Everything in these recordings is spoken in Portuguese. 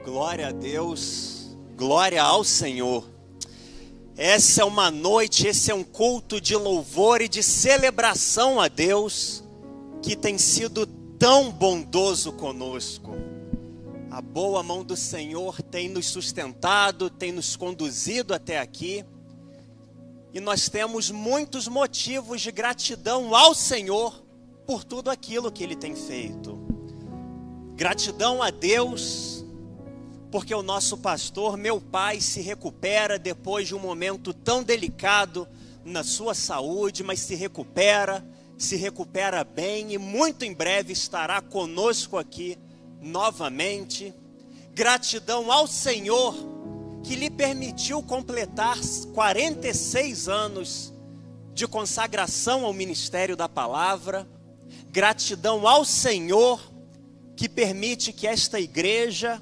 Glória a Deus, glória ao Senhor. Essa é uma noite, esse é um culto de louvor e de celebração a Deus, que tem sido tão bondoso conosco. A boa mão do Senhor tem nos sustentado, tem nos conduzido até aqui. E nós temos muitos motivos de gratidão ao Senhor por tudo aquilo que Ele tem feito. Gratidão a Deus, porque o nosso pastor, meu pai, se recupera depois de um momento tão delicado na sua saúde, mas se recupera bem e muito em breve estará conosco aqui novamente. Gratidão ao Senhor, que lhe permitiu completar 46 anos de consagração ao ministério da palavra. Gratidão ao Senhor, que permite que esta igreja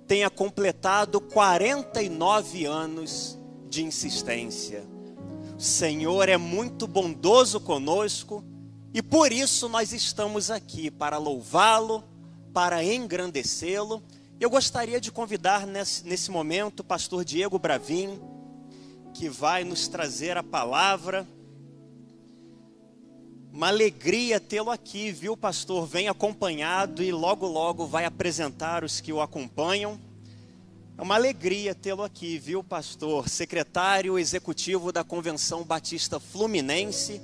tenha completado 49 anos de insistência. O Senhor é muito bondoso conosco e por isso nós estamos aqui, para louvá-lo, para engrandecê-lo. Eu gostaria de convidar nesse momento o pastor Diego Bravin, que vai nos trazer a palavra. Uma alegria tê-lo aqui, viu, pastor? Vem acompanhado e logo vai apresentar os que o acompanham. É uma alegria tê-lo aqui, viu, pastor? Secretário executivo da Convenção Batista Fluminense.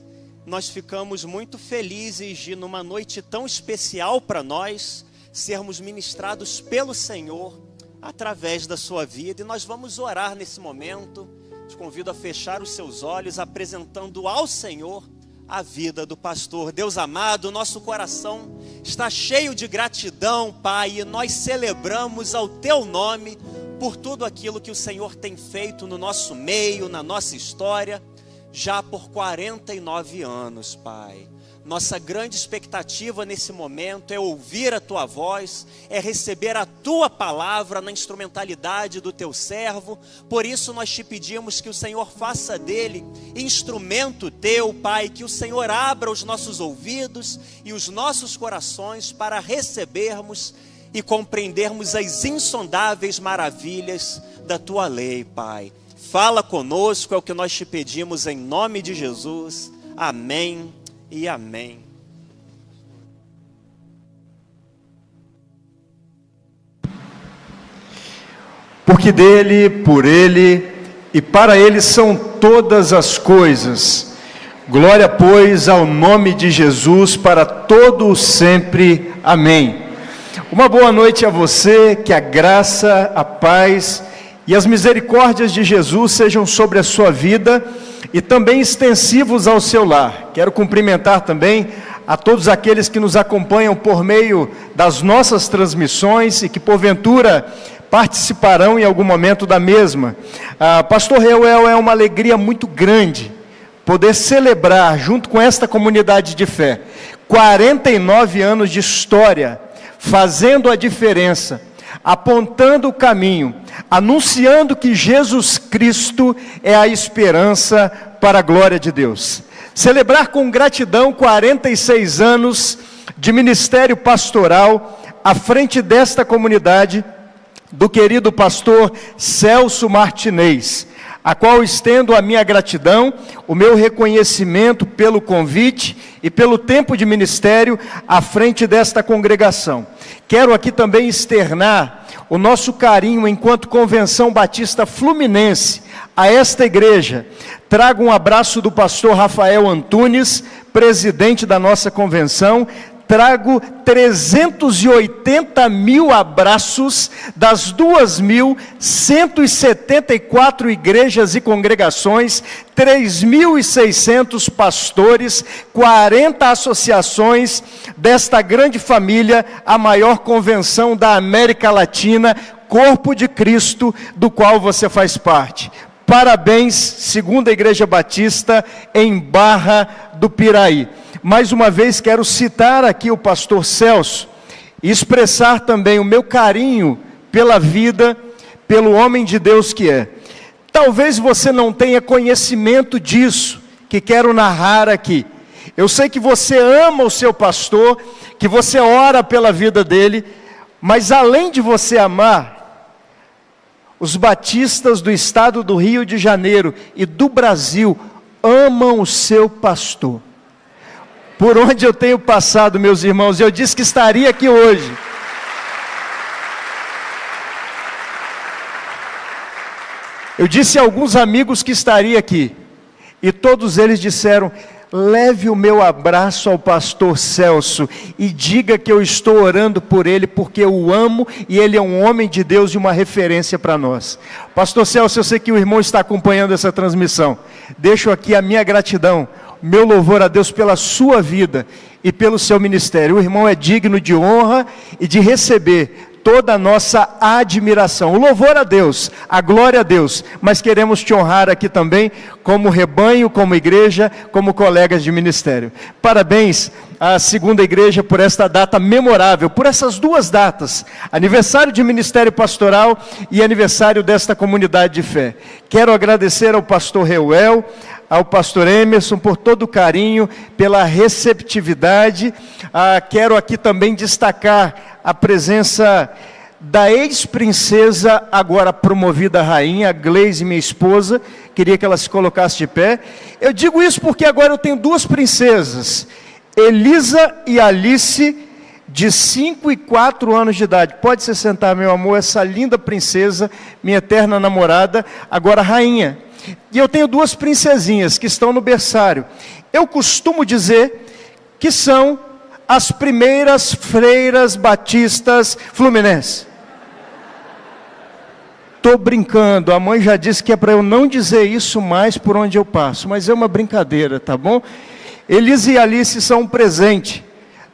Nós ficamos muito felizes de, numa noite tão especial para nós, sermos ministrados pelo Senhor através da sua vida. E nós vamos orar nesse momento. Te convido a fechar os seus olhos, apresentando ao Senhor a vida do pastor. Deus amado, nosso coração está cheio de gratidão, Pai, e nós celebramos ao Teu nome por tudo aquilo que o Senhor tem feito no nosso meio, na nossa história, já por 49 anos, Pai. Nossa grande expectativa nesse momento é ouvir a Tua voz, é receber a Tua palavra na instrumentalidade do Teu servo. Por isso nós te pedimos que o Senhor faça dele instrumento Teu, Pai, que o Senhor abra os nossos ouvidos e os nossos corações para recebermos e compreendermos as insondáveis maravilhas da Tua lei, Pai. Fala conosco, é o que nós te pedimos em nome de Jesus. Amém e amém. Porque dele, por ele e para ele são todas as coisas. Glória, pois, ao nome de Jesus para todo o sempre. Amém. Uma boa noite a você, que a graça, a paz e as misericórdias de Jesus sejam sobre a sua vida e também extensivos ao seu lar. Quero cumprimentar também a todos aqueles que nos acompanham por meio das nossas transmissões e que porventura participarão em algum momento da mesma. Pastor Reuel, é uma alegria muito grande poder celebrar junto com esta comunidade de fé 49 anos de história, fazendo a diferença, apontando o caminho, anunciando que Jesus Cristo é a esperança para a glória de Deus. Celebrar com gratidão 46 anos de ministério pastoral à frente desta comunidade do querido pastor Celso Martinez, a qual estendo a minha gratidão, o meu reconhecimento pelo convite e pelo tempo de ministério à frente desta congregação. Quero aqui também externar o nosso carinho enquanto Convenção Batista Fluminense a esta igreja. Trago um abraço do pastor Rafael Antunes, presidente da nossa convenção. Trago 380 mil abraços das 2.174 igrejas e congregações, 3.600 pastores, 40 associações desta grande família, a maior convenção da América Latina, Corpo de Cristo, do qual você faz parte. Parabéns, Segunda Igreja Batista em Barra do Piraí. Mais uma vez quero citar aqui o pastor Celso e expressar também o meu carinho pela vida, pelo homem de Deus que é. Talvez você não tenha conhecimento disso que quero narrar aqui. Eu sei que você ama o seu pastor, que você ora pela vida dele, mas além de você amar, os batistas do estado do Rio de Janeiro e do Brasil amam o seu pastor. Por onde eu tenho passado, meus irmãos, eu disse que estaria aqui hoje. Eu disse a alguns amigos que estaria aqui, e todos eles disseram: leve o meu abraço ao pastor Celso e diga que eu estou orando por ele, porque eu o amo e ele é um homem de Deus e uma referência para nós. Pastor Celso, eu sei que o irmão está acompanhando essa transmissão. Deixo aqui a minha gratidão, meu louvor a Deus pela sua vida e pelo seu ministério. O irmão é digno de honra e de receber toda a nossa admiração, o louvor a Deus, a glória a Deus, mas queremos te honrar aqui também, como rebanho, como igreja, como colegas de ministério. Parabéns à segunda igreja por esta data memorável, por essas duas datas, aniversário de ministério pastoral e aniversário desta comunidade de fé. Quero agradecer ao pastor Reuel, ao pastor Emerson por todo o carinho, pela receptividade. Quero aqui também destacar a presença da ex-princesa, agora promovida rainha, Gleise, minha esposa. Queria que ela se colocasse de pé. Eu digo isso porque agora eu tenho duas princesas, Elisa e Alice, de 5 e 4 anos de idade. Pode se sentar, meu amor, essa linda princesa, minha eterna namorada, agora rainha. E eu tenho duas princesinhas que estão no berçário. Eu costumo dizer que são as primeiras freiras batistas fluminenses. Estou brincando, a mãe já disse que é para eu não dizer isso mais por onde eu passo, mas é uma brincadeira, tá bom? Elisa e Alice são um presente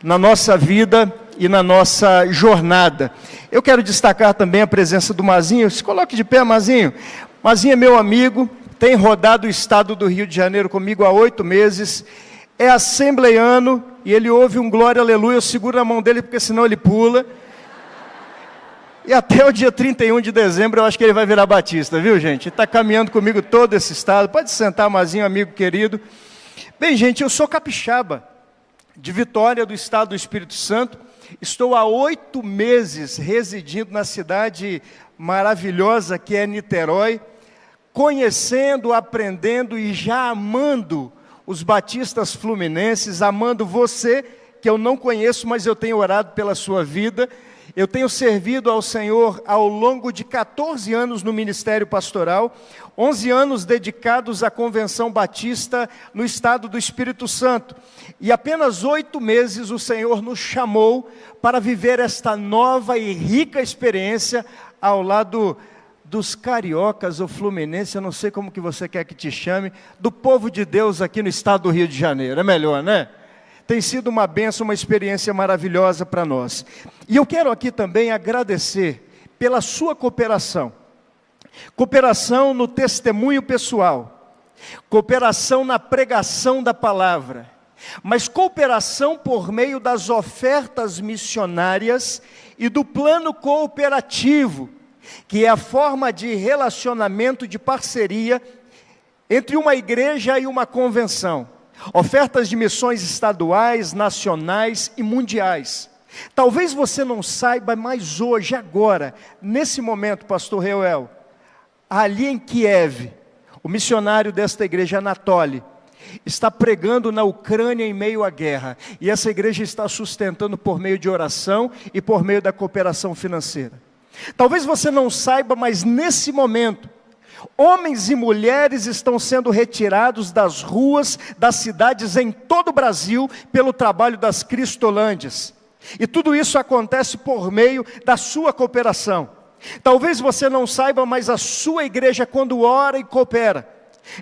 na nossa vida e na nossa jornada. Eu quero destacar também a presença do Mazinho. Se coloque de pé, Mazinho. Mazinho é meu amigo, tem rodado o estado do Rio de Janeiro comigo há 8 meses, é assembleiano, e ele ouve um glória, aleluia, eu seguro na mão dele, porque senão ele pula, e até o dia 31 de dezembro, eu acho que ele vai virar batista, viu gente? Ele está caminhando comigo todo esse estado. Pode sentar, Mazinho, amigo querido. Bem gente, eu sou capixaba, de Vitória, do estado do Espírito Santo, estou há 8 meses residindo na cidade maravilhosa que é Niterói, conhecendo, aprendendo e já amando os batistas fluminenses, amando você, que eu não conheço, mas eu tenho orado pela sua vida. Eu tenho servido ao Senhor ao longo de 14 anos no ministério pastoral, 11 anos dedicados à Convenção Batista no estado do Espírito Santo. E apenas 8 meses o Senhor nos chamou para viver esta nova e rica experiência ao lado dos cariocas ou fluminenses, eu não sei como que você quer que te chame, do povo de Deus aqui no estado do Rio de Janeiro. É melhor, né? Tem sido uma bênção, uma experiência maravilhosa para nós. E eu quero aqui também agradecer pela sua cooperação. Cooperação no testemunho pessoal, cooperação na pregação da palavra, mas cooperação por meio das ofertas missionárias e do plano cooperativo, que é a forma de relacionamento, de parceria entre uma igreja e uma convenção. Ofertas de missões estaduais, nacionais e mundiais. Talvez você não saiba, mas hoje, agora, nesse momento, pastor Reuel, ali em Kiev, o missionário desta igreja, Anatoly, está pregando na Ucrânia em meio à guerra. E essa igreja está sustentando por meio de oração e por meio da cooperação financeira. Talvez você não saiba, mas nesse momento, homens e mulheres estão sendo retirados das ruas, das cidades em todo o Brasil, pelo trabalho das Cristolândias. E tudo isso acontece por meio da sua cooperação. Talvez você não saiba, mas a sua igreja, quando ora e coopera,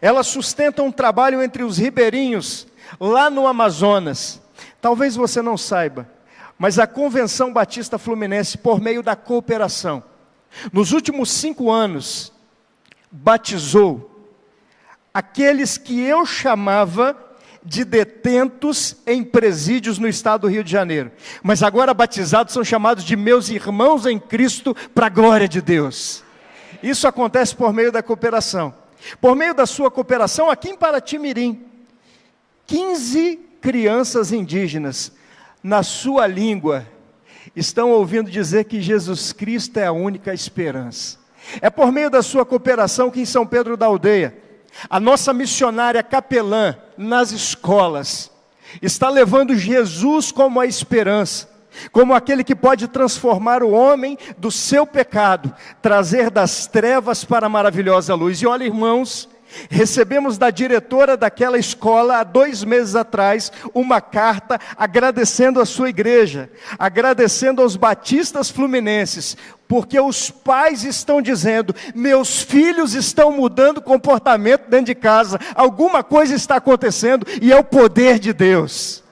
ela sustenta um trabalho entre os ribeirinhos, lá no Amazonas. Talvez você não saiba, mas a Convenção Batista Fluminense, por meio da cooperação, nos últimos 5 anos, batizou aqueles que eu chamava de detentos em presídios no estado do Rio de Janeiro. Mas agora batizados são chamados de meus irmãos em Cristo, para a glória de Deus. Isso acontece por meio da cooperação. Por meio da sua cooperação, aqui em Paraty-Mirim, 15 crianças indígenas, na sua língua, estão ouvindo dizer que Jesus Cristo é a única esperança. É por meio da sua cooperação que em São Pedro da Aldeia, a nossa missionária capelã nas escolas está levando Jesus como a esperança, como aquele que pode transformar o homem do seu pecado, trazer das trevas para a maravilhosa luz. E olha, irmãos, recebemos da diretora daquela escola, há 2 meses atrás, uma carta agradecendo a sua igreja, agradecendo aos batistas fluminenses, porque os pais estão dizendo: meus filhos estão mudando comportamento dentro de casa, alguma coisa está acontecendo, e é o poder de Deus.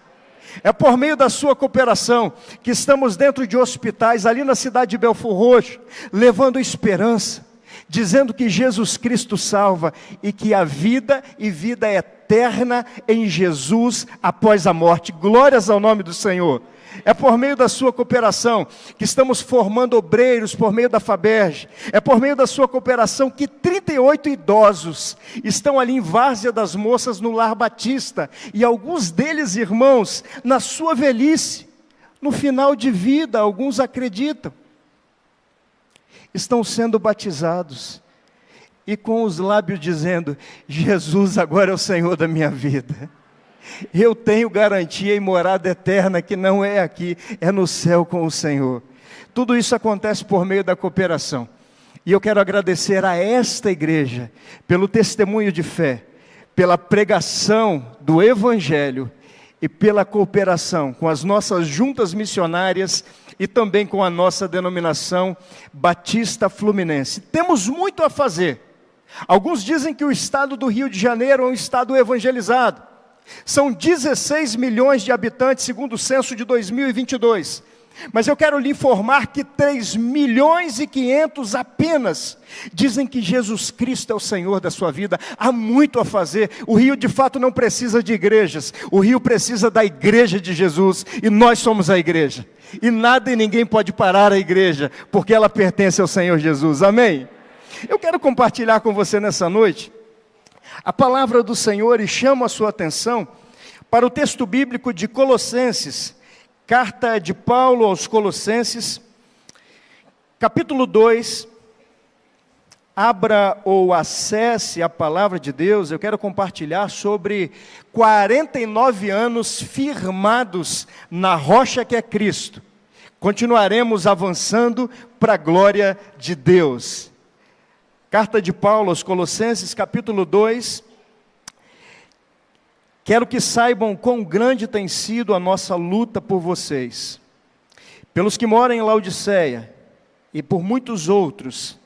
É por meio da sua cooperação que estamos dentro de hospitais, ali na cidade de Belford Roxo, levando esperança, dizendo que Jesus Cristo salva e que há vida e vida eterna em Jesus após a morte. Glórias ao nome do Senhor. É por meio da sua cooperação que estamos formando obreiros por meio da FABERJ. É por meio da sua cooperação que 38 idosos estão ali em Várzea das Moças, no Lar Batista. E alguns deles, irmãos, na sua velhice, no final de vida, alguns acreditam, estão sendo batizados. E com os lábios dizendo: Jesus agora é o Senhor da minha vida. Eu tenho garantia e morada eterna que não é aqui, é no céu com o Senhor. Tudo isso acontece por meio da cooperação. E eu quero agradecer a esta igreja pelo testemunho de fé, pela pregação do Evangelho e pela cooperação com as nossas juntas missionárias e também com a nossa denominação Batista Fluminense. Temos muito a fazer. Alguns dizem que o estado do Rio de Janeiro é um estado evangelizado. São 16 milhões de habitantes, segundo o censo de 2022. Mas eu quero lhe informar que 3 milhões e 500 apenas dizem que Jesus Cristo é o Senhor da sua vida. Há muito a fazer. O Rio de fato não precisa de igrejas. O Rio precisa da igreja de Jesus. E nós somos a igreja. E nada e ninguém pode parar a igreja, porque ela pertence ao Senhor Jesus. Amém? Eu quero compartilhar com você nessa noite a palavra do Senhor e chamo a sua atenção para o texto bíblico de Colossenses, carta de Paulo aos Colossenses, capítulo 2, abra ou acesse a palavra de Deus. Eu quero compartilhar sobre 49 anos firmados na rocha que é Cristo. Continuaremos avançando para a glória de Deus. Carta de Paulo aos Colossenses, capítulo 2. Quero que saibam quão grande tem sido a nossa luta por vocês, pelos que moram em Laodiceia e por muitos outros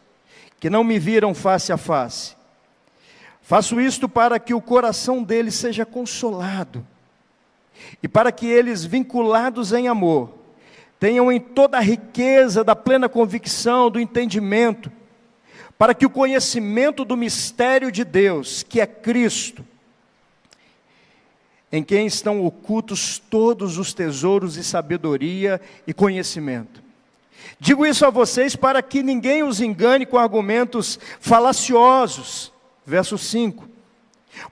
que não me viram face a face. Faço isto para que o coração deles seja consolado e para que eles, vinculados em amor, tenham em toda a riqueza da plena convicção, do entendimento, para que o conhecimento do mistério de Deus, que é Cristo, em quem estão ocultos todos os tesouros e sabedoria e conhecimento. Digo isso a vocês para que ninguém os engane com argumentos falaciosos. Verso 5.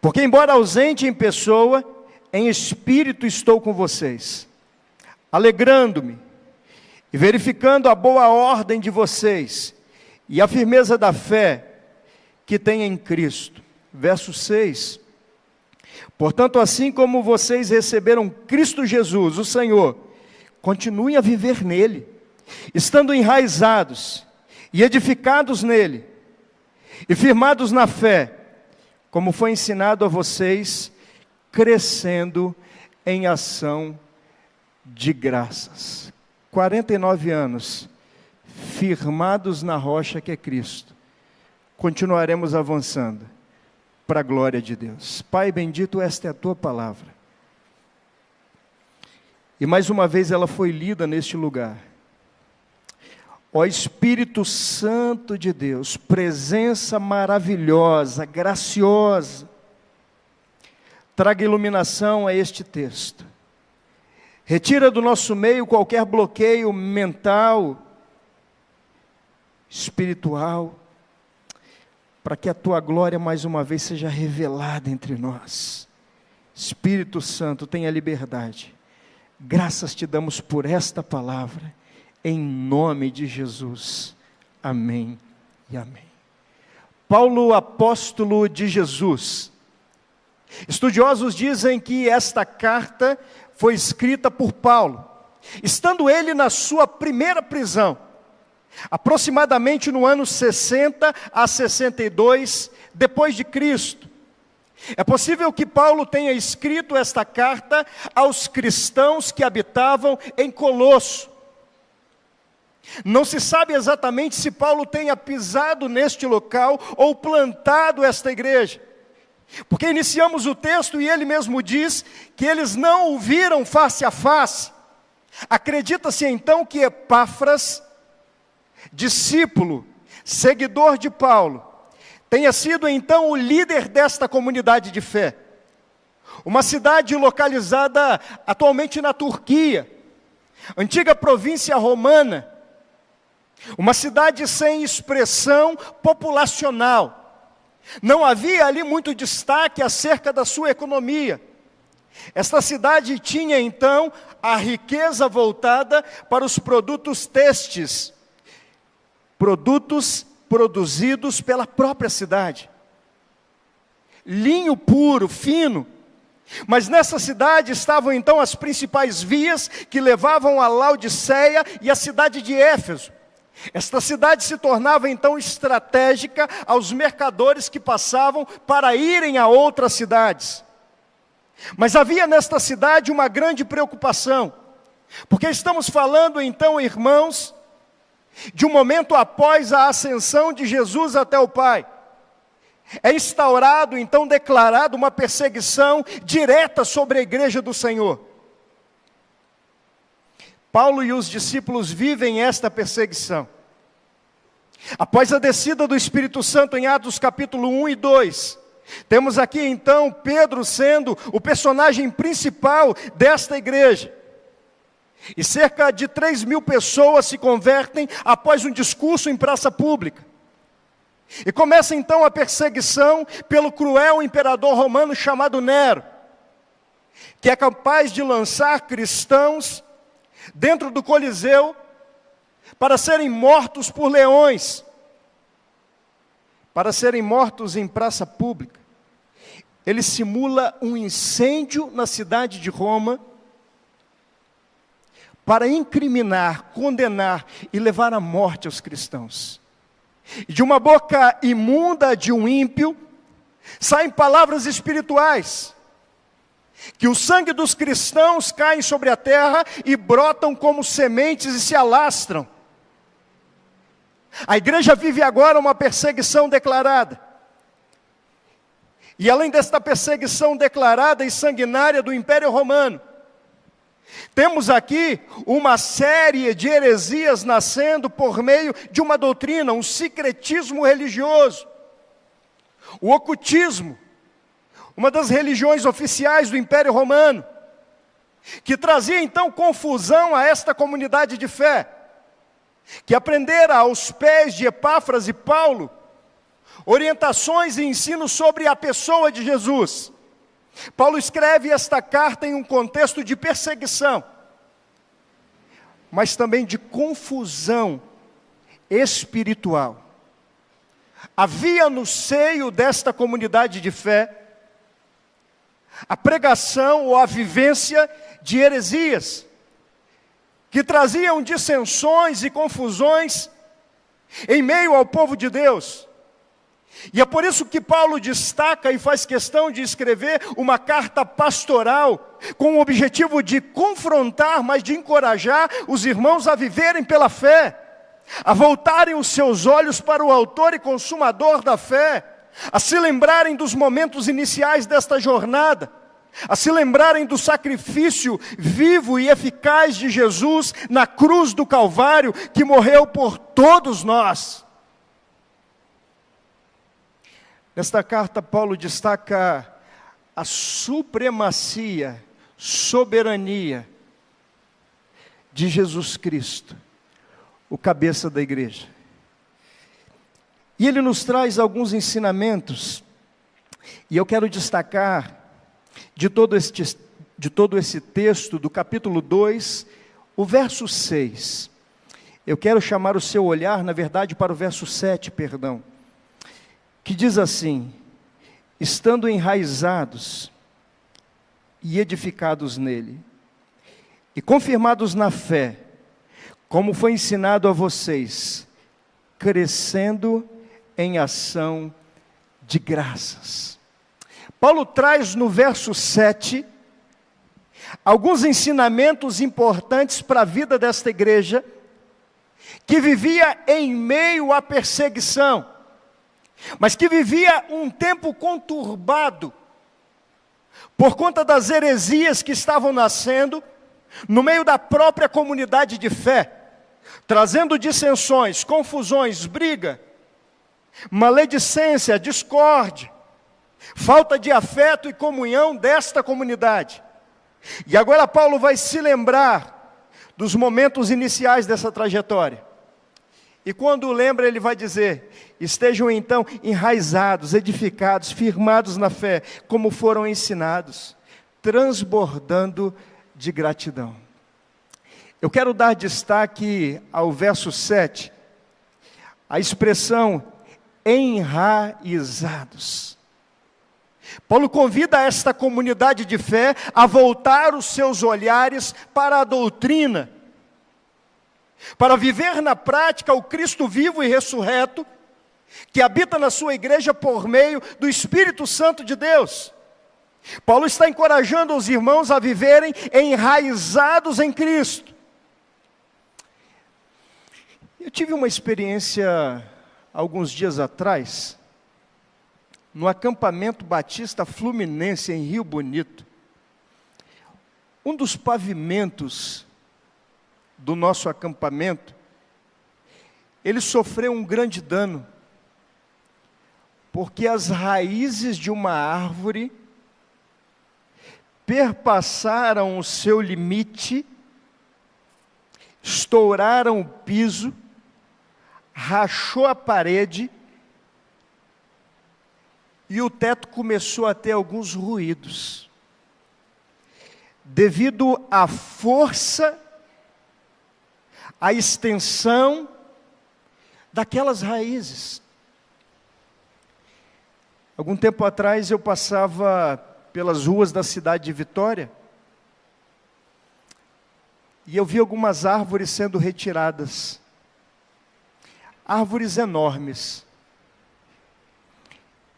Porque embora ausente em pessoa, em espírito estou com vocês, alegrando-me e verificando a boa ordem de vocês e a firmeza da fé que tem em Cristo. Verso 6. Portanto, assim como vocês receberam Cristo Jesus, o Senhor, continuem a viver nele, estando enraizados e edificados nele, e firmados na fé, como foi ensinado a vocês, crescendo em ação de graças. 49 anos, firmados na rocha que é Cristo, continuaremos avançando para a glória de Deus. Pai bendito, esta é a tua palavra. E mais uma vez ela foi lida neste lugar. Ó Espírito Santo de Deus, presença maravilhosa, graciosa, traga iluminação a este texto. Retira do nosso meio qualquer bloqueio mental, espiritual, para que a tua glória mais uma vez seja revelada entre nós. Espírito Santo, tenha liberdade. Graças te damos por esta palavra, em nome de Jesus. Amém e amém. Paulo, apóstolo de Jesus. Estudiosos dizem que esta carta foi escrita por Paulo, estando ele na sua primeira prisão, aproximadamente no ano 60 a 62 depois de Cristo. É possível que Paulo tenha escrito esta carta aos cristãos que habitavam em Colosso. Não se sabe exatamente se Paulo tenha pisado neste local ou plantado esta igreja, porque iniciamos o texto e ele mesmo diz que eles não o viram face a face. Acredita-se então que Epáfras, discípulo, seguidor de Paulo, tenha sido então o líder desta comunidade de fé. Uma cidade localizada atualmente na Turquia, antiga província romana, uma cidade sem expressão populacional. Não havia ali muito destaque acerca da sua economia. Esta cidade tinha então a riqueza voltada para os produtos têxteis, produtos produzidos pela própria cidade. Linho puro, fino. Mas nessa cidade estavam então as principais vias que levavam a Laodiceia e a cidade de Éfeso. Esta cidade se tornava então estratégica aos mercadores que passavam para irem a outras cidades. Mas havia nesta cidade uma grande preocupação, porque estamos falando então, irmãos, de um momento após a ascensão de Jesus até o Pai. É instaurado, então declarado, uma perseguição direta sobre a igreja do Senhor. Paulo e os discípulos vivem esta perseguição. Após a descida do Espírito Santo em Atos capítulo 1 e 2, temos aqui então Pedro sendo o personagem principal desta igreja. E cerca de 3.000 pessoas se convertem após um discurso em praça pública. E começa então a perseguição pelo cruel imperador romano chamado Nero, que é capaz de lançar cristãos dentro do Coliseu para serem mortos por leões, para serem mortos em praça pública. Ele simula um incêndio na cidade de Roma, para incriminar, condenar e levar à morte os cristãos. E de uma boca imunda de um ímpio, saem palavras espirituais, que o sangue dos cristãos cai sobre a terra e brotam como sementes e se alastram. A igreja vive agora uma perseguição declarada. E além desta perseguição declarada e sanguinária do Império Romano, temos aqui uma série de heresias nascendo por meio de uma doutrina, um sincretismo religioso. O ocultismo, uma das religiões oficiais do Império Romano, que trazia então confusão a esta comunidade de fé, que aprendera aos pés de Epáfras e Paulo orientações e ensinos sobre a pessoa de Jesus. Paulo escreve esta carta em um contexto de perseguição, mas também de confusão espiritual. Havia no seio desta comunidade de fé a pregação ou a vivência de heresias, que traziam dissensões e confusões em meio ao povo de Deus. E é por isso que Paulo destaca e faz questão de escrever uma carta pastoral, com o objetivo de confrontar, mas de encorajar os irmãos a viverem pela fé, a voltarem os seus olhos para o autor e consumador da fé, a se lembrarem dos momentos iniciais desta jornada, a se lembrarem do sacrifício vivo e eficaz de Jesus na cruz do Calvário, que morreu por todos nós. Nesta carta, Paulo destaca a supremacia, soberania de Jesus Cristo, o cabeça da igreja. E ele nos traz alguns ensinamentos, e eu quero destacar de todo esse texto, do capítulo 2, o verso 6. Eu quero chamar o seu olhar, na verdade, para o verso 7, perdão, que diz assim: estando enraizados e edificados nele, e confirmados na fé, como foi ensinado a vocês, crescendo em ação de graças. Paulo traz no verso 7 alguns ensinamentos importantes para a vida desta igreja, que vivia em meio à perseguição, mas que vivia um tempo conturbado, por conta das heresias que estavam nascendo, no meio da própria comunidade de fé, trazendo dissensões, confusões, briga, maledicência, discórdia, falta de afeto e comunhão desta comunidade. E agora Paulo vai se lembrar dos momentos iniciais dessa trajetória. E quando lembra, ele vai dizer: estejam então enraizados, edificados, firmados na fé, como foram ensinados, transbordando de gratidão. Eu quero dar destaque ao verso 7, a expressão enraizados. Paulo convida esta comunidade de fé a voltar os seus olhares para a doutrina, para viver na prática o Cristo vivo e ressurreto, que habita na sua igreja por meio do Espírito Santo de Deus. Paulo está encorajando os irmãos a viverem enraizados em Cristo. Eu tive uma experiência alguns dias atrás, no acampamento Batista Fluminense em Rio Bonito. Um dos pavimentos do nosso acampamento, ele sofreu um grande dano, porque as raízes de uma árvore perpassaram o seu limite, estouraram o piso, rachou a parede, e o teto começou a ter alguns ruídos, devido à força, à extensão daquelas raízes. Algum tempo atrás eu passava pelas ruas da cidade de Vitória, e eu vi algumas árvores sendo retiradas, árvores enormes.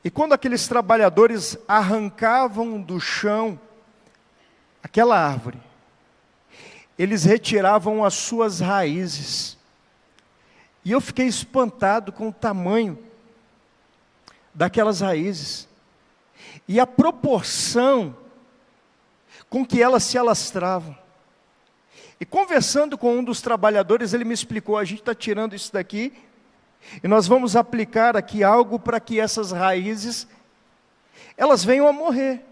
E quando aqueles trabalhadores arrancavam do chão aquela árvore, eles retiravam as suas raízes. E eu fiquei espantado com o tamanho daquelas raízes e a proporção com que elas se alastravam. E conversando com um dos trabalhadores, ele me explicou: a gente está tirando isso daqui e nós vamos aplicar aqui algo para que essas raízes, elas venham a morrer.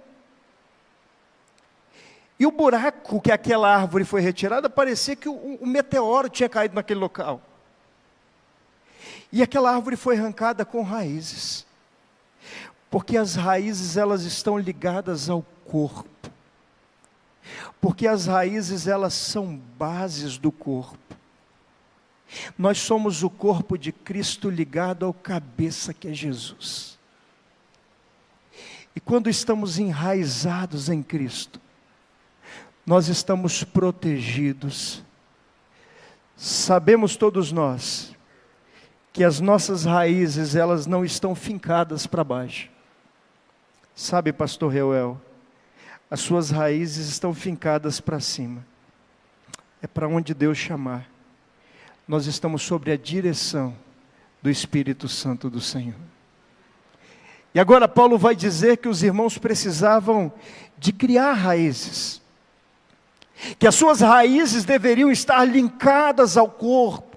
E o buraco que aquela árvore foi retirada, parecia que um meteoro tinha caído naquele local. E aquela árvore foi arrancada com raízes, porque as raízes, elas estão ligadas ao corpo, porque as raízes, elas são bases do corpo. Nós somos o corpo de Cristo ligado ao cabeça, que é Jesus. E quando estamos enraizados em Cristo, nós estamos protegidos. Sabemos todos nós que as nossas raízes, elas não estão fincadas para baixo. Sabe, pastor Reuel, as suas raízes estão fincadas para cima. É para onde Deus chamar. Nós estamos sob a direção do Espírito Santo do Senhor. E agora Paulo vai dizer que os irmãos precisavam de criar raízes, que as suas raízes deveriam estar linkadas ao corpo,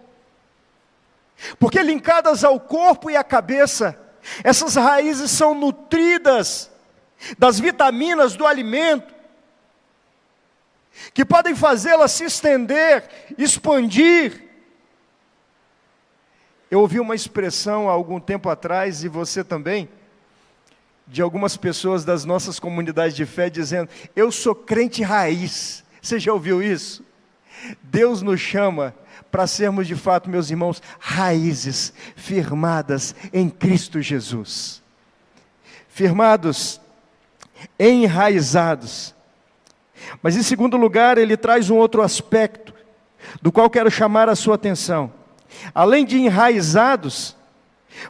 porque linkadas ao corpo e à cabeça, essas raízes são nutridas das vitaminas do alimento, que podem fazê-las se estender, expandir. Eu ouvi uma expressão há algum tempo atrás, e você também, de algumas pessoas das nossas comunidades de fé dizendo: eu sou crente raiz. Você já ouviu isso? Deus nos chama para sermos de fato, meus irmãos, raízes firmadas em Cristo Jesus. Firmados, enraizados. Mas em segundo lugar, ele traz um outro aspecto, do qual quero chamar a sua atenção. Além de enraizados,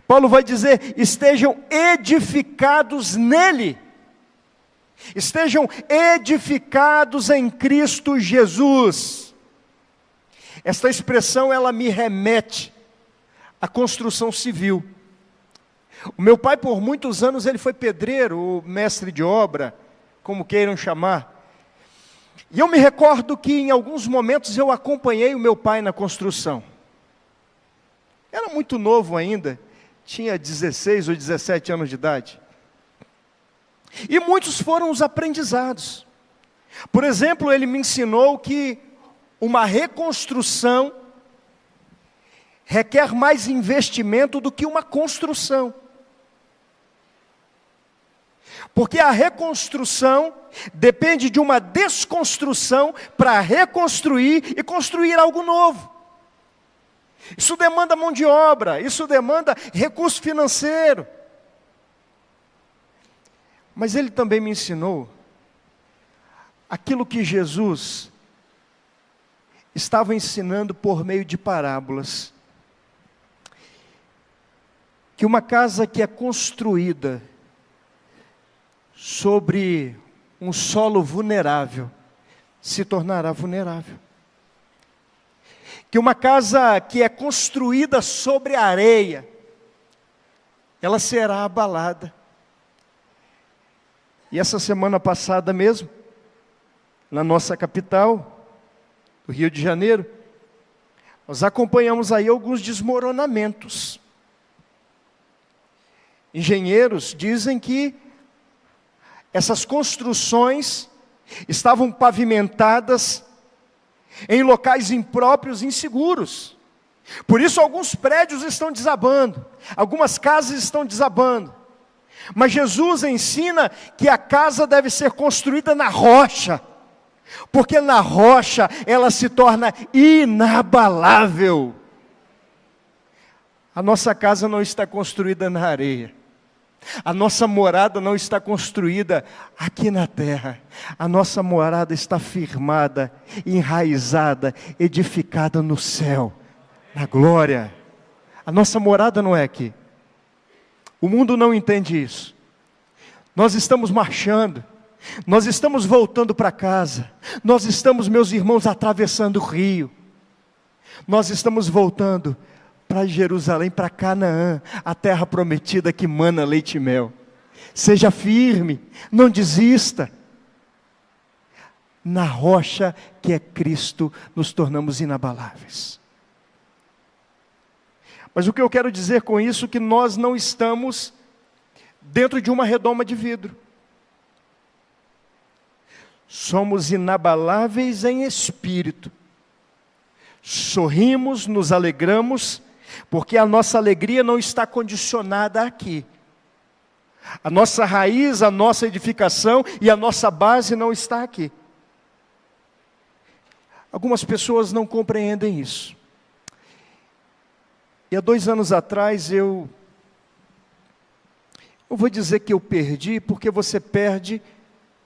Paulo vai dizer: estejam edificados nele. Estejam edificados em Cristo Jesus. Esta expressão, ela me remete à construção civil. O meu pai, por muitos anos, ele foi pedreiro, ou mestre de obra, como queiram chamar. E eu me recordo que em alguns momentos eu acompanhei o meu pai na construção. Era muito novo ainda, tinha 16 ou 17 anos de idade. E muitos foram os aprendizados. Por exemplo, ele me ensinou que uma reconstrução requer mais investimento do que uma construção. Porque a reconstrução depende de uma desconstrução para reconstruir e construir algo novo. Isso demanda mão de obra, isso demanda recurso financeiro. Mas ele também me ensinou aquilo que Jesus estava ensinando por meio de parábolas. Que uma casa que é construída sobre um solo vulnerável se tornará vulnerável. Que uma casa que é construída sobre areia, ela será abalada. E essa semana passada mesmo, na nossa capital, do Rio de Janeiro, nós acompanhamos aí alguns desmoronamentos. Engenheiros dizem que essas construções estavam pavimentadas em locais impróprios e inseguros. Por isso alguns prédios estão desabando, algumas casas estão desabando. Mas Jesus ensina que a casa deve ser construída na rocha, porque na rocha ela se torna inabalável. A nossa casa não está construída na areia. A nossa morada não está construída aqui na terra. A nossa morada está firmada, enraizada, edificada no céu, na glória. A nossa morada não é aqui. O mundo não entende isso. Nós estamos marchando, nós estamos voltando para casa, nós estamos, meus irmãos, atravessando o rio. Nós estamos voltando para Jerusalém, para Canaã, a terra prometida que mana leite e mel. Seja firme, não desista. Na rocha que é Cristo, nos tornamos inabaláveis. Mas o que eu quero dizer com isso é que nós não estamos dentro de uma redoma de vidro. Somos inabaláveis em espírito. Sorrimos, nos alegramos, porque a nossa alegria não está condicionada aqui. A nossa raiz, a nossa edificação e a nossa base não está aqui. Algumas pessoas não compreendem isso. E há 2 anos atrás eu vou dizer que eu perdi, porque você perde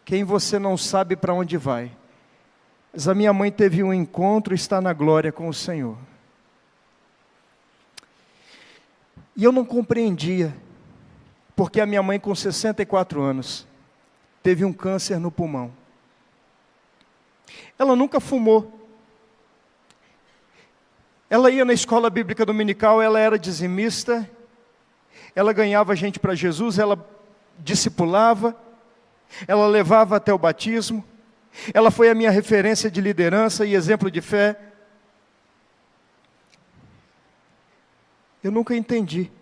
quem você não sabe para onde vai. Mas a minha mãe teve um encontro e está na glória com o Senhor. E eu não compreendia, porque a minha mãe com 64 anos, teve um câncer no pulmão. Ela nunca fumou. Ela ia na escola bíblica dominical, ela era dizimista, ela ganhava gente para Jesus, ela discipulava, ela levava até o batismo, ela foi a minha referência de liderança e exemplo de fé. Eu nunca entendi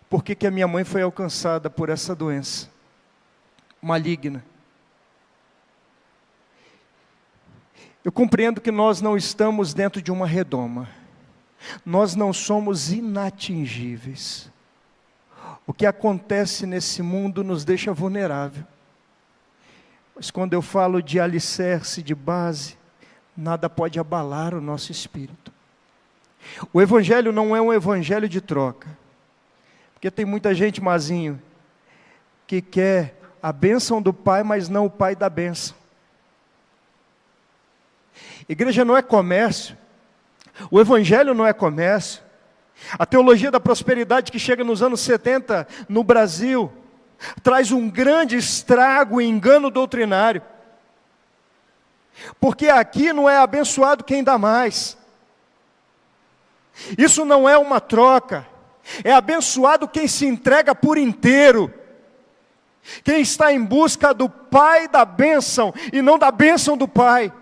por que a minha mãe foi alcançada por essa doença maligna. Eu compreendo que nós não estamos dentro de uma redoma. Nós não somos inatingíveis. O que acontece nesse mundo nos deixa vulnerável. Mas quando eu falo de alicerce, de base, nada pode abalar o nosso espírito. O evangelho não é um evangelho de troca. Porque tem muita gente, Mazinho, que quer a bênção do Pai, mas não o Pai da bênção. Igreja não é comércio. O evangelho não é comércio. A teologia da prosperidade que chega nos anos 70 no Brasil traz um grande estrago e engano doutrinário. Porque aqui não é abençoado quem dá mais. Isso não é uma troca. É abençoado quem se entrega por inteiro. Quem está em busca do Pai da bênção e não da bênção do Pai.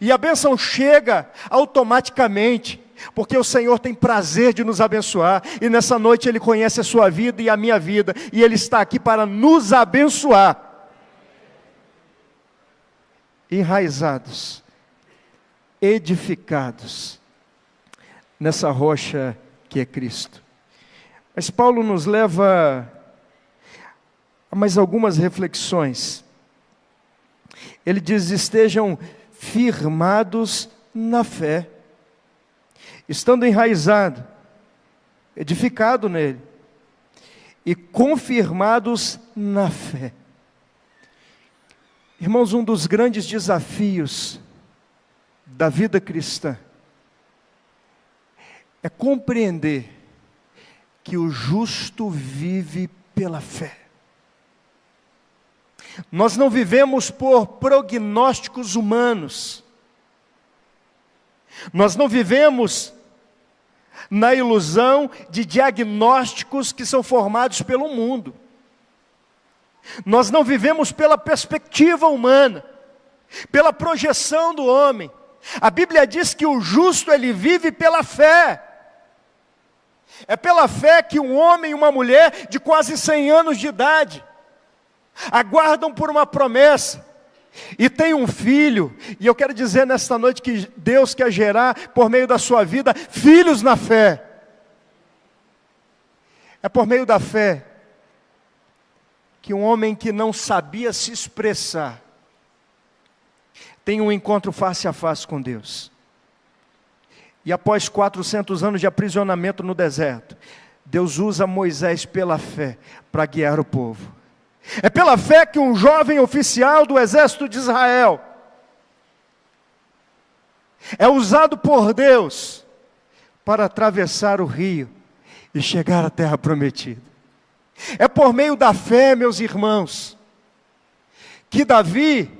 E a bênção chega automaticamente, porque o Senhor tem prazer de nos abençoar, e nessa noite Ele conhece a sua vida e a minha vida, e Ele está aqui para nos abençoar. Enraizados, edificados, nessa rocha que é Cristo. Mas Paulo nos leva a mais algumas reflexões. Ele diz: estejam firmados na fé, estando enraizado, edificado nele, e confirmados na fé. Irmãos, um dos grandes desafios da vida cristã é compreender que o justo vive pela fé. Nós não vivemos por prognósticos humanos. Nós não vivemos na ilusão de diagnósticos que são formados pelo mundo. Nós não vivemos pela perspectiva humana, pela projeção do homem. A Bíblia diz que o justo, ele vive pela fé. É pela fé que um homem e uma mulher de quase 100 anos de idade aguardam por uma promessa e tem um filho. E eu quero dizer nesta noite que Deus quer gerar por meio da sua vida filhos na fé. É por meio da fé que um homem que não sabia se expressar tem um encontro face a face com Deus. E após 400 anos de aprisionamento no deserto, Deus usa Moisés pela fé para guiar o povo. É pela fé que um jovem oficial do exército de Israel é usado por Deus para atravessar o rio e chegar à terra prometida. É por meio da fé, meus irmãos, que Davi,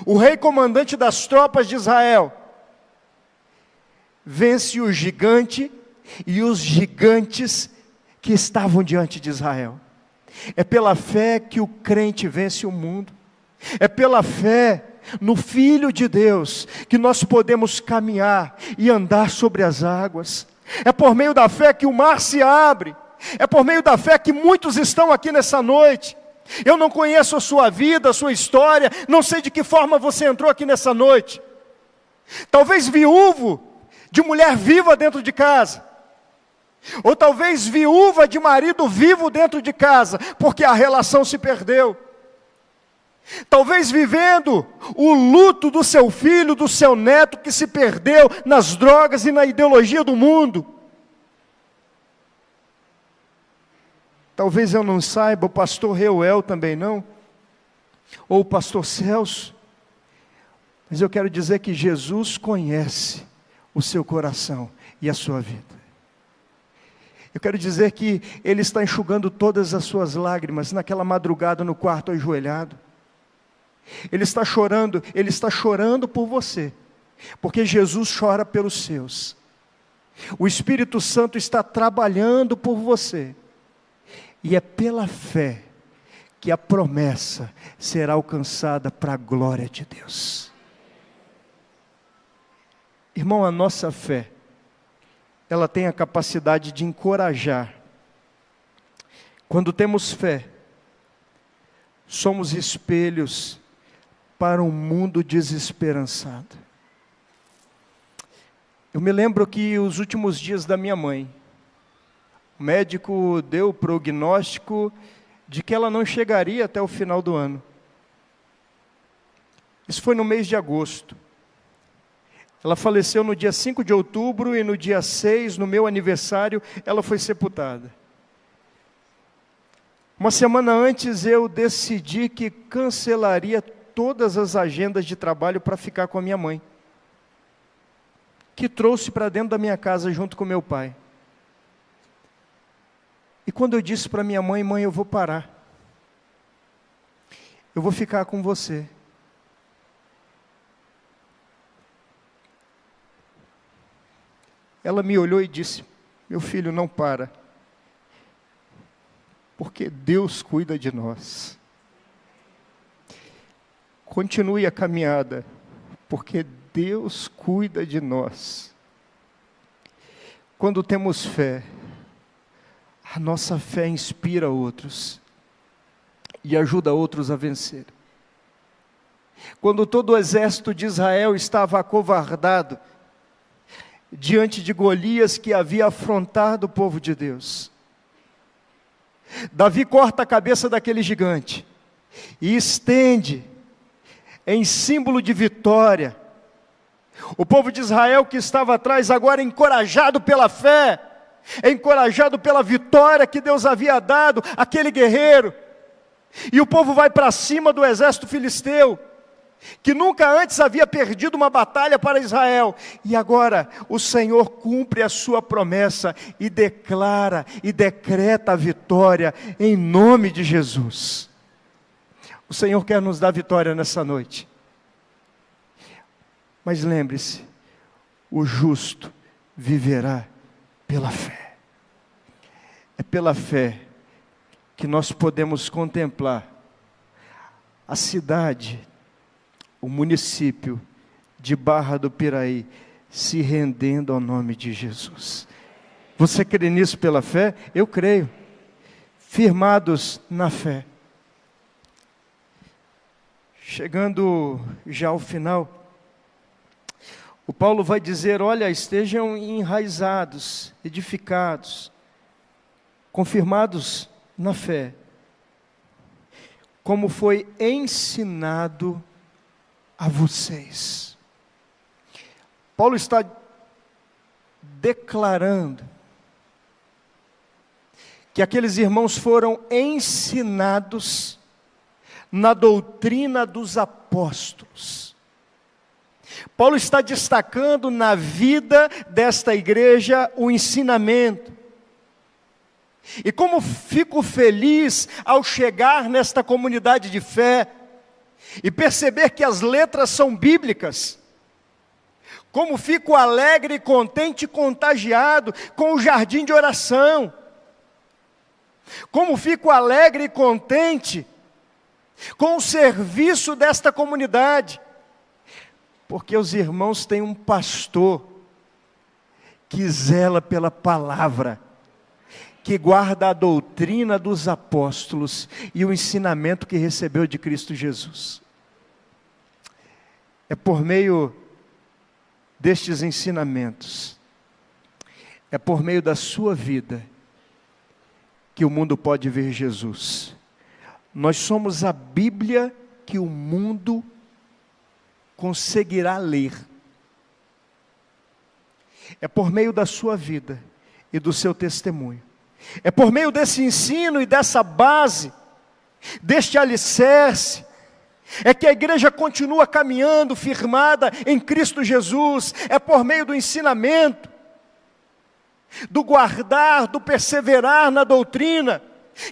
o rei comandante das tropas de Israel, vence o gigante e os gigantes que estavam diante de Israel. É pela fé que o crente vence o mundo. É pela fé no Filho de Deus que nós podemos caminhar e andar sobre as águas. É por meio da fé que o mar se abre. É por meio da fé que muitos estão aqui nessa noite. Eu não conheço a sua vida, a sua história, não sei de que forma você entrou aqui nessa noite. Talvez viúvo de mulher viva dentro de casa. Ou talvez viúva de marido vivo dentro de casa, porque a relação se perdeu. Talvez vivendo o luto do seu filho, do seu neto que se perdeu nas drogas e na ideologia do mundo. Talvez eu não saiba, o pastor Reuel também não, ou o pastor Celso, mas eu quero dizer que Jesus conhece o seu coração e a sua vida. Eu quero dizer que Ele está enxugando todas as suas lágrimas naquela madrugada no quarto ajoelhado. Ele está chorando por você, porque Jesus chora pelos seus. O Espírito Santo está trabalhando por você, e é pela fé que a promessa será alcançada para a glória de Deus. Irmão, a nossa fé, ela tem a capacidade de encorajar. Quando temos fé, somos espelhos para um mundo desesperançado. Eu me lembro que os últimos dias da minha mãe, O médico deu o prognóstico de que ela não chegaria até o final do ano. Isso foi no mês de agosto. Ela faleceu no dia 5 de outubro e no dia 6, no meu aniversário, ela foi sepultada. Uma semana antes eu decidi que cancelaria todas as agendas de trabalho para ficar com a minha mãe, que trouxe para dentro da minha casa junto com meu pai. E quando eu disse para minha mãe: mãe, eu vou parar, eu vou ficar com você. Ela me olhou e disse: meu filho, não para, porque Deus cuida de nós. Continue a caminhada, porque Deus cuida de nós. Quando temos fé, a nossa fé inspira outros e ajuda outros a vencer. Quando todo o exército de Israel estava acovardado diante de Golias, que havia afrontado o povo de Deus, Davi corta a cabeça daquele gigante e estende em símbolo de vitória. O povo de Israel que estava atrás, agora encorajado pela fé, encorajado pela vitória que Deus havia dado àquele guerreiro, e o povo vai para cima do exército filisteu, que nunca antes havia perdido uma batalha para Israel, e agora o Senhor cumpre a sua promessa e declara e decreta a vitória em nome de Jesus. O Senhor quer nos dar vitória nessa noite. Mas lembre-se, o justo viverá pela fé. É pela fé que nós podemos contemplar a cidade, o município de Barra do Piraí se rendendo ao nome de Jesus. Você crê nisso pela fé? Eu creio. Firmados na fé. Chegando já ao final, o Paulo vai dizer: olha, estejam enraizados, edificados, confirmados na fé, como foi ensinado a vocês. Paulo está declarando que aqueles irmãos foram ensinados na doutrina dos apóstolos. Paulo está destacando na vida desta igreja o ensinamento. E como fico feliz ao chegar nesta comunidade de fé e perceber que as letras são bíblicas. Como fico alegre, contente e contagiado com o jardim de oração. Como fico alegre e contente com o serviço desta comunidade. Porque os irmãos têm um pastor que zela pela palavra, que guarda a doutrina dos apóstolos e o ensinamento que recebeu de Cristo Jesus. É por meio destes ensinamentos, é por meio da sua vida, que o mundo pode ver Jesus. Nós somos a Bíblia que o mundo conseguirá ler. É por meio da sua vida e do seu testemunho. É por meio desse ensino e dessa base, deste alicerce, é que a igreja continua caminhando firmada em Cristo Jesus. É por meio do ensinamento, do guardar, do perseverar na doutrina,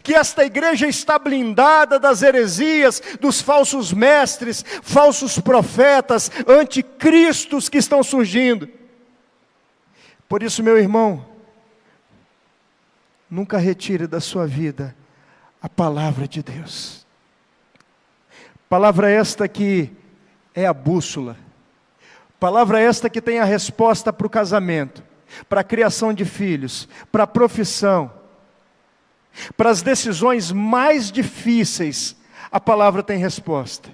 que esta igreja está blindada das heresias, dos falsos mestres, falsos profetas, anticristos que estão surgindo. Por isso, meu irmão, nunca retire da sua vida a palavra de Deus. Palavra esta que é a bússola. Palavra esta que tem a resposta para o casamento, para a criação de filhos, para a profissão, para as decisões mais difíceis. A palavra tem resposta.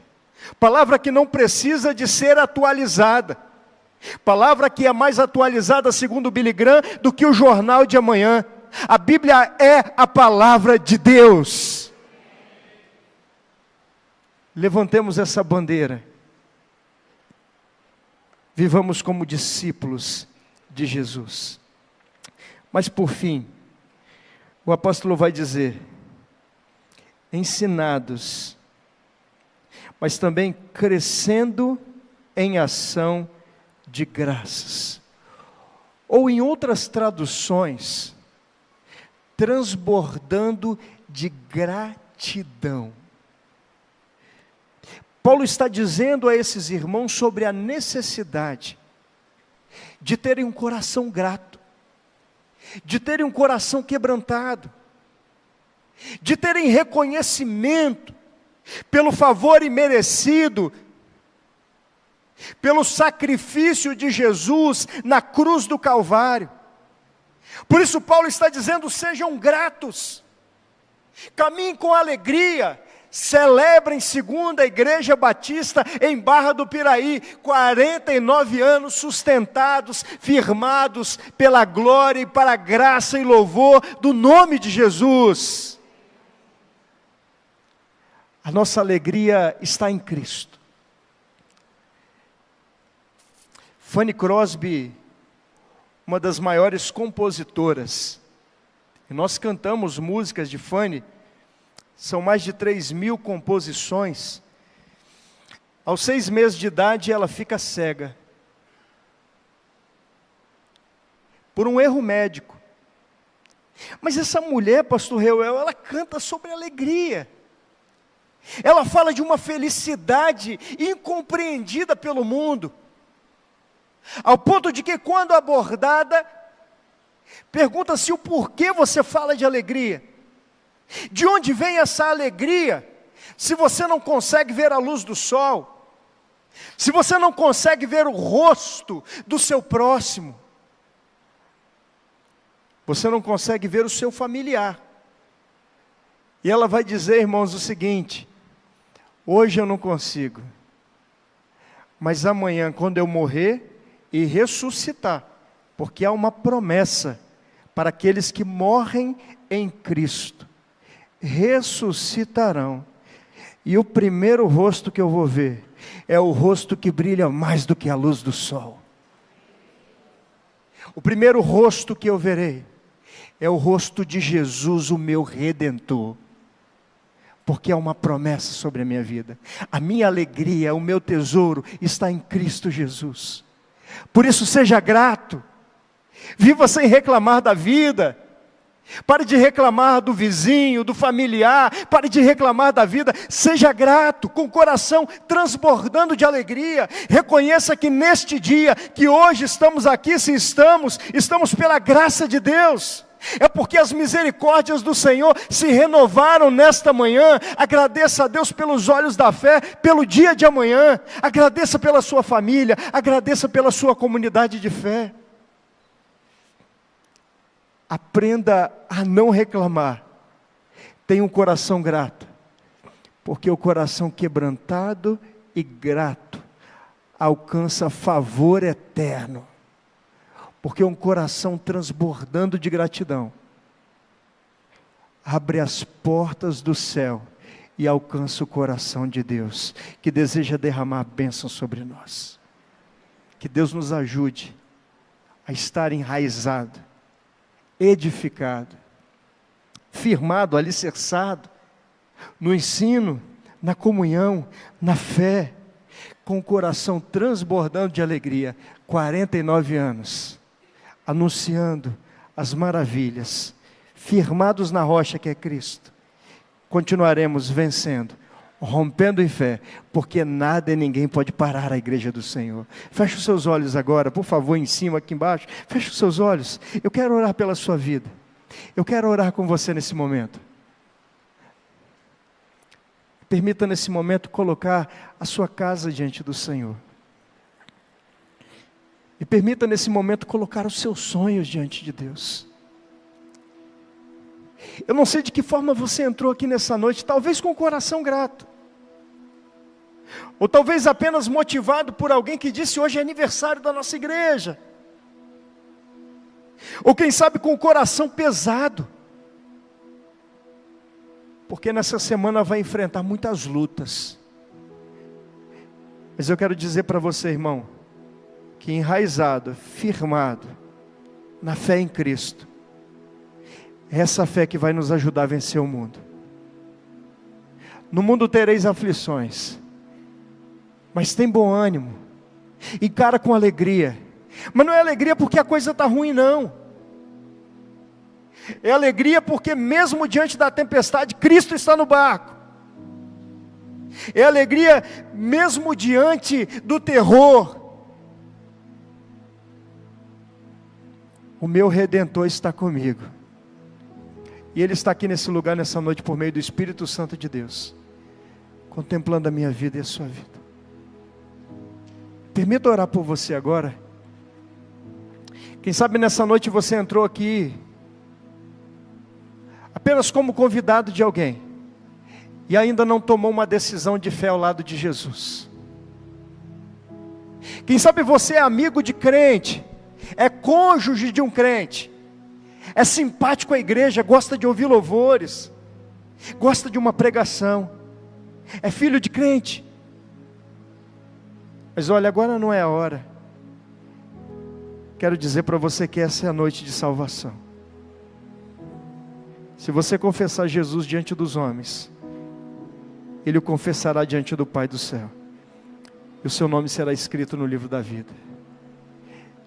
Palavra que não precisa de ser atualizada. Palavra que é mais atualizada, segundo o Billy Graham, do que o jornal de amanhã. A Bíblia é a palavra de Deus. Levantemos essa bandeira. Vivamos como discípulos de Jesus. Mas por fim, o apóstolo vai dizer: ensinados, mas também crescendo em ação de graças. Ou em outras traduções, transbordando de gratidão. Paulo está dizendo a esses irmãos sobre a necessidade de terem um coração grato, de terem um coração quebrantado, de terem reconhecimento pelo favor imerecido, pelo sacrifício de Jesus na cruz do Calvário. Por isso Paulo está dizendo: sejam gratos, caminhem com alegria, celebrem segundo a Igreja Batista em Barra do Piraí, 49 anos sustentados, firmados pela glória e para a graça e louvor do nome de Jesus. A nossa alegria está em Cristo. Fanny Crosby, uma das maiores compositoras, e nós cantamos músicas de Fanny, são mais de 3.000 composições. Aos 6 meses de idade ela fica cega, por um erro médico. Mas essa mulher, pastor Reuel, ela canta sobre alegria. Ela fala de uma felicidade incompreendida pelo mundo, ao ponto de que, quando abordada, pergunta-se o porquê você fala de alegria. De onde vem essa alegria, se você não consegue ver a luz do sol, se você não consegue ver o rosto do seu próximo, você não consegue ver o seu familiar? E ela vai dizer, irmãos, o seguinte: hoje eu não consigo, mas amanhã, quando eu morrer e ressuscitar, porque há uma promessa para aqueles que morrem em Cristo, ressuscitarão, e o primeiro rosto que eu vou ver é o rosto que brilha mais do que a luz do sol. O primeiro rosto que eu verei é o rosto de Jesus, o meu Redentor, porque há uma promessa sobre a minha vida. A minha alegria, o meu tesouro está em Cristo Jesus. Por isso seja grato, viva sem reclamar da vida. Pare de reclamar do vizinho, do familiar, pare de reclamar da vida, seja grato, com o coração transbordando de alegria. Reconheça que neste dia, que hoje estamos aqui, se estamos pela graça de Deus. É porque as misericórdias do Senhor se renovaram nesta manhã. Agradeça a Deus pelos olhos da fé, pelo dia de amanhã. Agradeça pela sua família, agradeça pela sua comunidade de fé. Aprenda a não reclamar. Tenha um coração grato, porque o coração quebrantado e grato alcança favor eterno. Porque um coração transbordando de gratidão abre as portas do céu e alcança o coração de Deus, que deseja derramar bênção sobre nós. Que Deus nos ajude a estar enraizado, edificado, firmado, alicerçado no ensino, na comunhão, na fé, com o coração transbordando de alegria. 49 anos, anunciando as maravilhas, firmados na rocha que é Cristo. Continuaremos vencendo, rompendo em fé, porque nada e ninguém pode parar a igreja do Senhor. Feche os seus olhos agora, por favor, em cima, aqui embaixo. Feche os seus olhos. Eu quero orar pela sua vida. Eu quero orar com você nesse momento. Permita nesse momento colocar a sua casa diante do Senhor. E permita nesse momento colocar os seus sonhos diante de Deus. Eu não sei de que forma você entrou aqui nessa noite, talvez com o coração grato. Ou talvez apenas motivado por alguém que disse: hoje é aniversário da nossa igreja. Ou quem sabe com o coração pesado, porque nessa semana vai enfrentar muitas lutas. Mas eu quero dizer para você, irmão, que enraizado, firmado na fé em Cristo, é essa fé que vai nos ajudar a vencer o mundo. No mundo tereis aflições, mas tem bom ânimo, encara com alegria. Mas não é alegria porque a coisa está ruim, não. É alegria porque mesmo diante da tempestade, Cristo está no barco. É alegria mesmo diante do terror. O meu Redentor está comigo. E Ele está aqui nesse lugar, nessa noite, por meio do Espírito Santo de Deus, contemplando a minha vida e a sua vida. Permita orar por você agora. Quem sabe nessa noite você entrou aqui apenas como convidado de alguém, e ainda não tomou uma decisão de fé ao lado de Jesus. Quem sabe você é amigo de crente, é cônjuge de um crente, é simpático à igreja, gosta de ouvir louvores, gosta de uma pregação, é filho de crente. Mas olha, agora não é a hora. Quero dizer para você que essa é a noite de salvação. Se você confessar Jesus diante dos homens, Ele o confessará diante do Pai do céu, e o seu nome será escrito no livro da vida.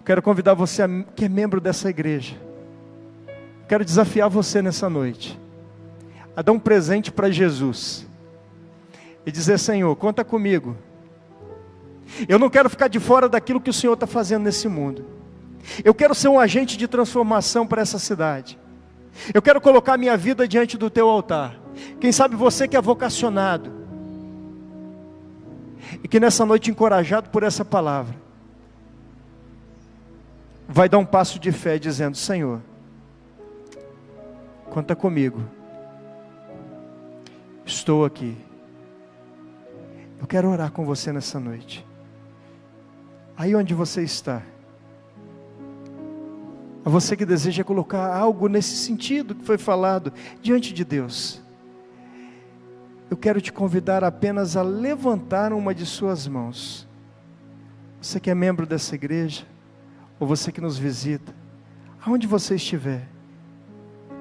Quero convidar você que é membro dessa igreja, quero desafiar você nessa noite a dar um presente para Jesus e dizer: Senhor, conta comigo. Eu não quero ficar de fora daquilo que o Senhor está fazendo nesse mundo. Eu quero ser um agente de transformação para essa cidade. Eu quero colocar minha vida diante do teu altar. Quem sabe você que é vocacionado, e que nessa noite, encorajado por essa palavra, vai dar um passo de fé dizendo: Senhor, conta comigo, estou aqui. Eu quero orar com você nessa noite. Aí onde você está, a você que deseja colocar algo nesse sentido que foi falado diante de Deus, eu quero te convidar apenas a levantar uma de suas mãos. Você que é membro dessa igreja, ou você que nos visita, aonde você estiver,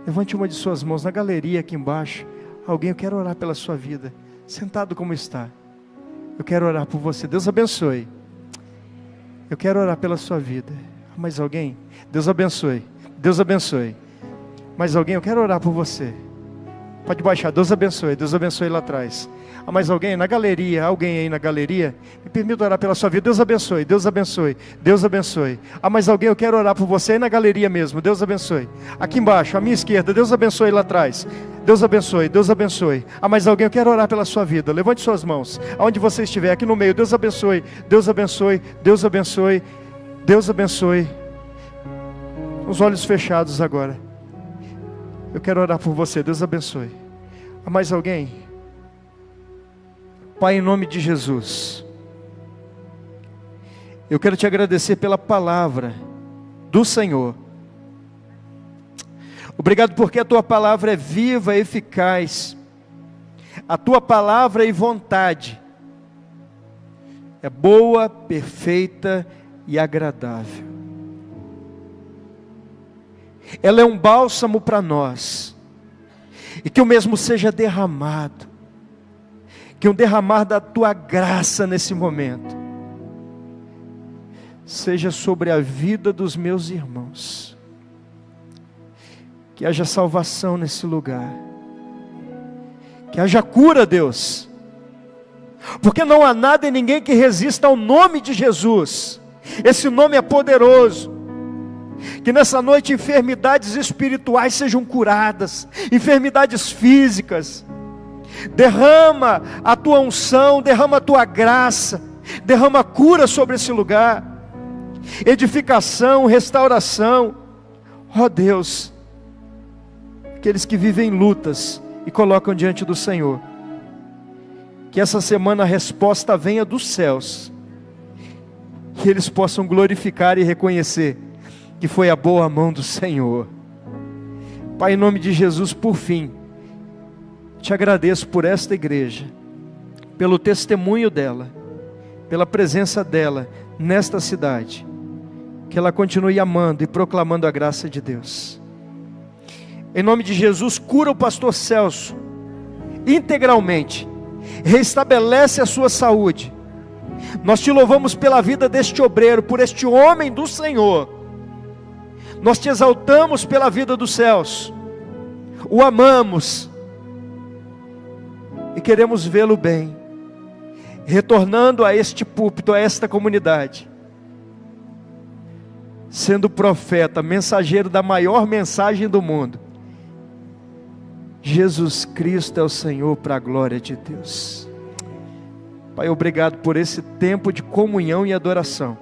levante uma de suas mãos na galeria aqui embaixo. Alguém, eu quero orar pela sua vida, sentado como está. Eu quero orar por você. Deus abençoe. Eu quero orar pela sua vida. Mais alguém? Deus abençoe. Deus abençoe. Mais alguém? Eu quero orar por você. Pode baixar. Deus abençoe lá atrás. Há mais alguém? Na galeria, alguém aí na galeria? Me permita orar pela sua vida. Deus abençoe, Deus abençoe, Deus abençoe. Há mais alguém? Eu quero orar por você aí na galeria mesmo. Deus abençoe. Aqui embaixo, à minha esquerda, Deus abençoe lá atrás. Deus abençoe, Deus abençoe. Há mais alguém? Eu quero orar pela sua vida. Levante suas mãos. Aonde você estiver, aqui no meio. Deus abençoe, Deus abençoe, Deus abençoe, Deus abençoe. Os olhos fechados agora. Eu quero orar por você. Deus abençoe. Há mais alguém? Pai, em nome de Jesus, eu quero te agradecer pela palavra do Senhor. Obrigado porque a tua palavra é viva e eficaz. A tua palavra e vontade é boa, perfeita e agradável. Ela é um bálsamo para nós. E que o mesmo seja derramado. Que um derramar da tua graça nesse momento seja sobre a vida dos meus irmãos. Que haja salvação nesse lugar. Que haja cura, Deus. Porque não há nada e ninguém que resista ao nome de Jesus. Esse nome é poderoso. Que nessa noite enfermidades espirituais sejam curadas, enfermidades físicas. Derrama a tua unção, derrama a tua graça, derrama cura sobre esse lugar, edificação, restauração. Ó Deus, aqueles que vivem lutas e colocam diante do Senhor, que essa semana a resposta venha dos céus, que eles possam glorificar e reconhecer que foi a boa mão do Senhor. Pai, em nome de Jesus, por fim, te agradeço por esta igreja, pelo testemunho dela, pela presença dela nesta cidade, que ela continue amando e proclamando a graça de Deus. Em nome de Jesus, cura o pastor Celso integralmente, restabelece a sua saúde. Nós te louvamos pela vida deste obreiro, por este homem do Senhor. Nós te exaltamos pela vida do Celso, o amamos e queremos vê-lo bem, retornando a este púlpito, a esta comunidade, sendo profeta, mensageiro da maior mensagem do mundo. Jesus Cristo é o Senhor, para a glória de Deus. Pai, obrigado por esse tempo de comunhão e adoração.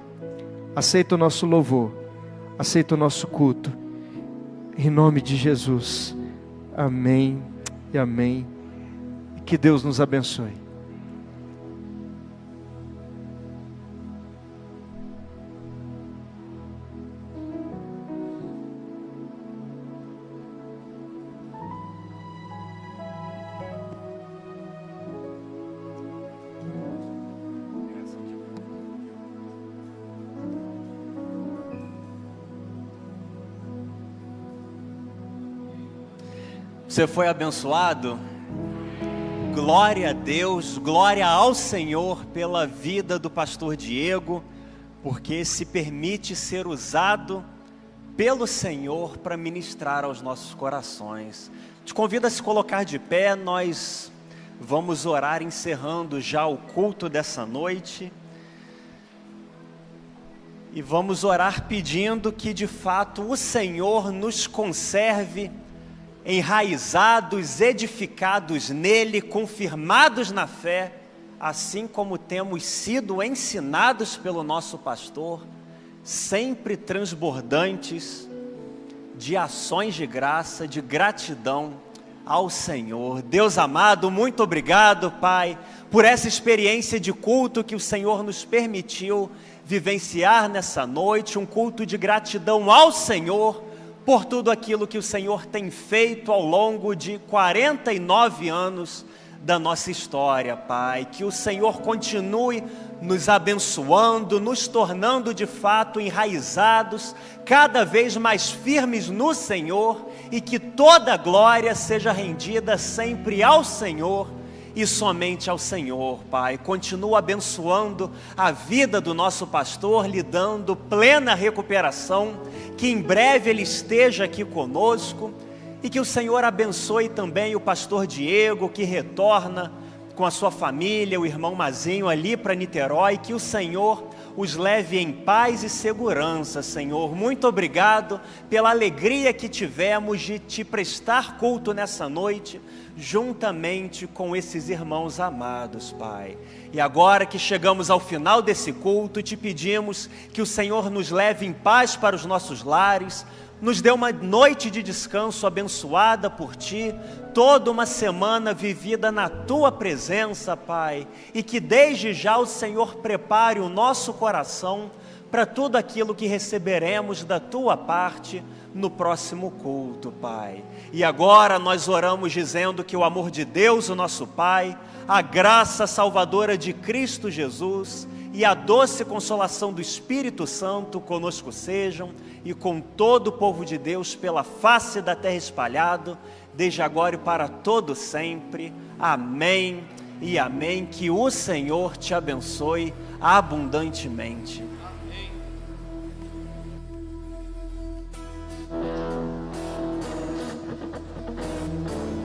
Aceita o nosso louvor, aceita o nosso culto, em nome de Jesus, amém e amém. Que Deus nos abençoe. Você foi abençoado? Glória a Deus, glória ao Senhor pela vida do pastor Diego, porque se permite ser usado pelo Senhor para ministrar aos nossos corações. Te convido a se colocar de pé, nós vamos orar encerrando já o culto dessa noite. E vamos orar pedindo que de fato o Senhor nos conserve enraizados, edificados nele, confirmados na fé, assim como temos sido ensinados pelo nosso pastor, sempre transbordantes de ações de graça, de gratidão ao Senhor. Deus amado, muito obrigado, Pai, por essa experiência de culto que o Senhor nos permitiu vivenciar nessa noite, um culto de gratidão ao Senhor, por tudo aquilo que o Senhor tem feito ao longo de 49 anos da nossa história, Pai. Que o Senhor continue nos abençoando, nos tornando de fato enraizados, cada vez mais firmes no Senhor, e que toda a glória seja rendida sempre ao Senhor e somente ao Senhor, Pai. Continua abençoando a vida do nosso pastor, lhe dando plena recuperação, que em breve ele esteja aqui conosco, e que o Senhor abençoe também o pastor Diego, que retorna com a sua família, o irmão Mazinho ali para Niterói, que o Senhor os leve em paz e segurança, Senhor. Muito obrigado pela alegria que tivemos de te prestar culto nessa noite, juntamente com esses irmãos amados, Pai. E agora que chegamos ao final desse culto, te pedimos que o Senhor nos leve em paz para os nossos lares, nos dê uma noite de descanso abençoada por Ti, toda uma semana vivida na Tua presença, Pai, e que desde já o Senhor prepare o nosso coração para tudo aquilo que receberemos da Tua parte no próximo culto, Pai. E agora nós oramos dizendo que o amor de Deus, o nosso Pai, a graça salvadora de Cristo Jesus e a doce consolação do Espírito Santo conosco sejam, e com todo o povo de Deus pela face da terra espalhado, desde agora e para todo sempre. Amém e amém. Que o Senhor te abençoe abundantemente.